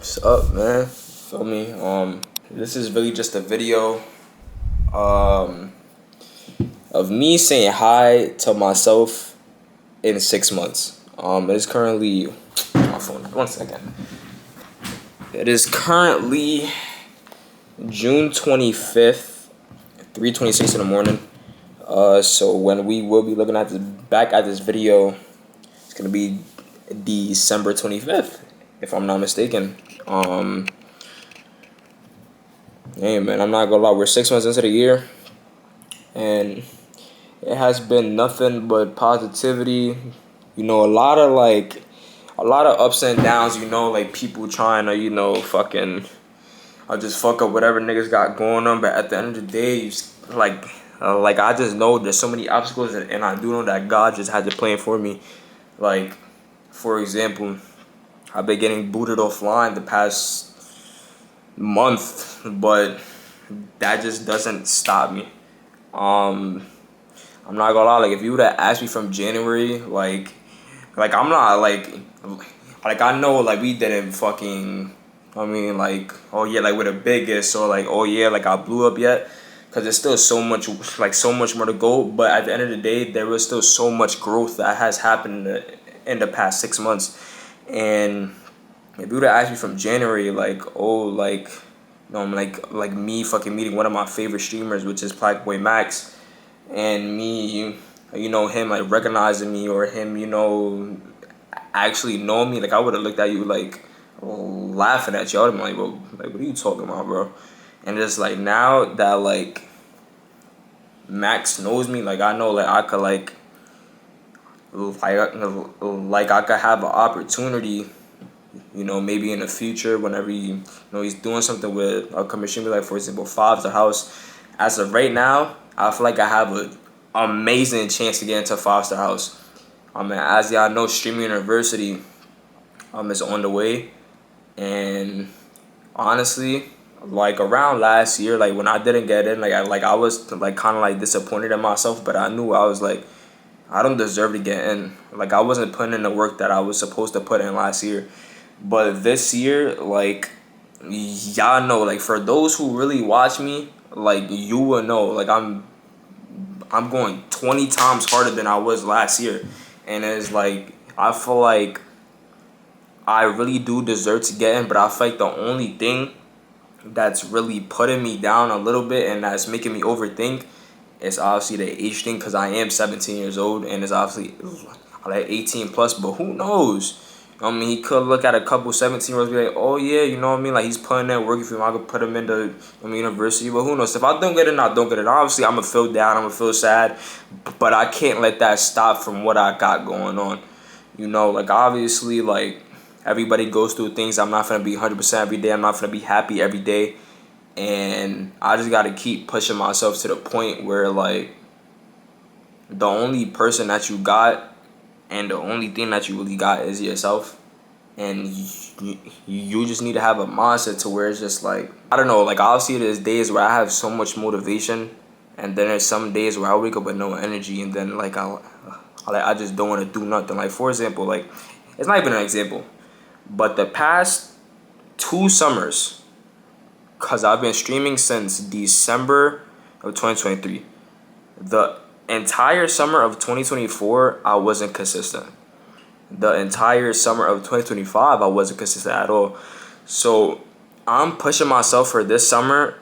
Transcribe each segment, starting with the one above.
What's up, man? Feel me? This is really just a video um of me saying hi to myself in 6 months. It is currently my phone. 1 second. It is currently June 25th, 3:26 in the morning. So when we will be looking at back at this video, it's gonna be December 25th, if I'm not mistaken. Hey man, I'm not gonna lie, we're 6 months into the year, and it has been nothing but positivity. A lot of ups and downs. Like people trying to, fucking, I just fuck up whatever niggas got going on. But at the end of the day, like I just know there's so many obstacles, and I do know that God just has a plan for me. Like, for example, I've been getting booted offline the past month, but that just doesn't stop me. I'm not gonna lie, like if you would have asked me from January, I'm not like I know like we didn't fucking, I mean like, oh yeah, like we're the biggest, or like, oh yeah, like I blew up yet, because there's still so much more to go. But at the end of the day, there was still so much growth that has happened in the past 6 months. And if you would have asked me from January, I'm like me fucking meeting one of my favorite streamers, which is Black Boy Max, and me, him like recognizing me, or him, actually knowing me, like I would have looked at you like laughing at you. I would have been like, bro, like what are you talking about, bro? And just like now that like Max knows me, like I know like I could like I could have an opportunity, maybe in the future, whenever he's doing something with a commission, like for example, Fives the House. As of right now, I feel like I have an amazing chance to get into Fives the House. As y'all know, Streaming University is on the way, and honestly, like around last year, like when I didn't get in, I was like kind of like disappointed in myself, but I knew I was like, I don't deserve to get in. Like I wasn't putting in the work that I was supposed to put in last year. But this year, like y'all know, like for those who really watch me, like you will know, like I'm going 20 times harder than I was last year. And it's like I feel like I really do deserve to get in, but I feel like the only thing that's really putting me down a little bit and that's making me overthink is obviously the age thing, because I am 17 years old, and it's obviously like 18 plus, but who knows? I mean, he could look at a couple 17-year-olds and be like, oh yeah, you know what I mean? Like he's putting that work. If you want, I could put him into university, but who knows? If I don't get it, I don't get it. Obviously, I'm gonna feel down. I'm gonna feel sad, but I can't let that stop from what I got going on. Like obviously, like everybody goes through things. I'm not gonna be 100% every day. I'm not gonna be happy every day, and I just gotta keep pushing myself to the point where like the only person that you got and the only thing that you really got is yourself. And you just need to have a mindset to where it's just like, I don't know, like I'll see there's days where I have so much motivation, and then there's some days where I wake up with no energy, and then like I just don't want to do nothing. Like for example, like it's not even an example, but the past 2 summers, because I've been streaming since December of 2023, the entire summer of 2024 I wasn't consistent. The entire summer of 2025 I wasn't consistent at all. So I'm pushing myself for this summer,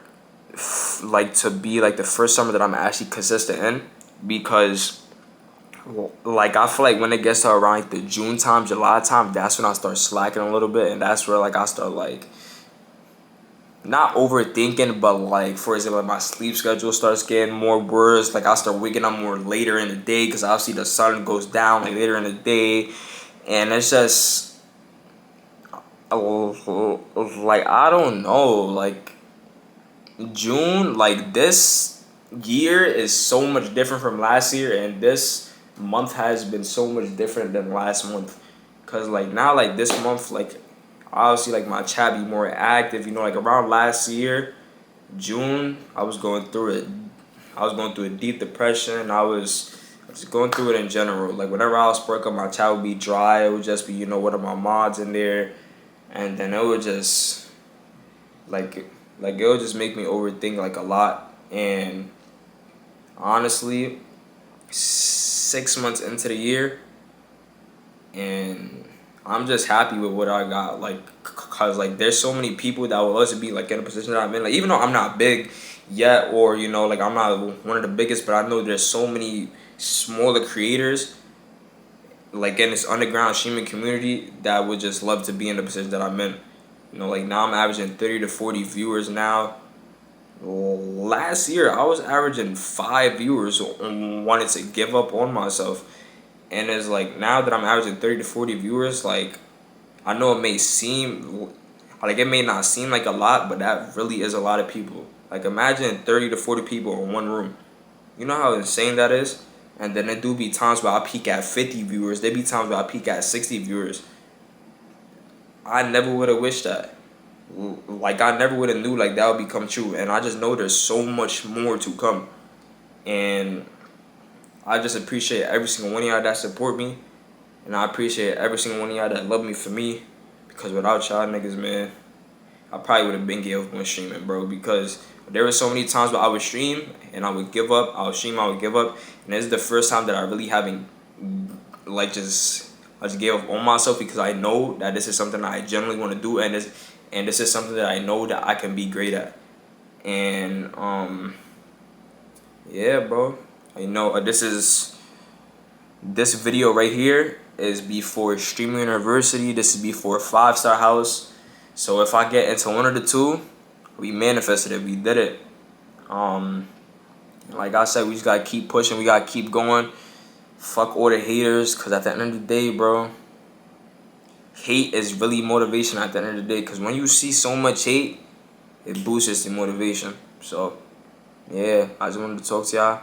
like to be like the first summer that I'm actually consistent in, because like I feel like when it gets to around like the June time, July time, that's when I start slacking a little bit, and that's where like I start like not overthinking, but like for example, like my sleep schedule starts getting more worse. Like I start waking up more later in the day, because obviously the sun goes down like later in the day, and it's just like I don't know, like June, like this year is so much different from last year, and this month has been so much different than last month, because like now like this month, like obviously like my chat be more active, like around last year June I was going through it. I was going through a deep depression. I was just going through it in general. Like whenever I was working, my chat would be dry. It would just be one of my mods in there, and then it would just like it would just make me overthink like a lot. And honestly, 6 months into the year, and I'm just happy with what I got. Like, cause like there's so many people that will also be like in a position that I'm in. Like, even though I'm not big yet, or like I'm not one of the biggest, but I know there's so many smaller creators like in this underground streaming community that would just love to be in the position that I'm in. Like now I'm averaging 30 to 40 viewers now. Last year I was averaging 5 viewers and wanted to give up on myself. And it's like now that I'm averaging 30 to 40 viewers, like I know it may not seem like a lot, but that really is a lot of people. Like imagine 30 to 40 people in one room. You know how insane that is? And then there do be times where I peak at 50 viewers. There be times where I peak at 60 viewers. I never would have wished that. Like I never would have knew like that would become true. And I just know there's so much more to come. And I just appreciate every single one of y'all that support me. And I appreciate every single one of y'all that love me for me. Because without y'all niggas, man, I probably would have been gave up on streaming, bro. Because there were so many times where I would stream and I would give up. I would stream, I would give up. And this is the first time that I really haven't, like, I just gave up on myself, because I know that this is something that I genuinely want to do. And this is something that I know that I can be great at. And, yeah, bro. This video right here is before Streaming University. This is before 5-Star House. So if I get into one of the two, we manifested it. We did it. Like I said, we just gotta keep pushing. We gotta keep going. Fuck all the haters, cause at the end of the day, bro, hate is really motivation at the end of the day. Cause when you see so much hate, it boosts your motivation. So yeah, I just wanted to talk to y'all.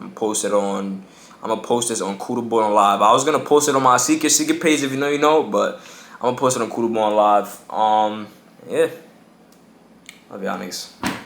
I'm gonna post this on Kuda Boy on Live. I was gonna post it on my secret page, if you know, you know, but I'm gonna post it on Kuda Boy on Live. Yeah. Love y'all niggas.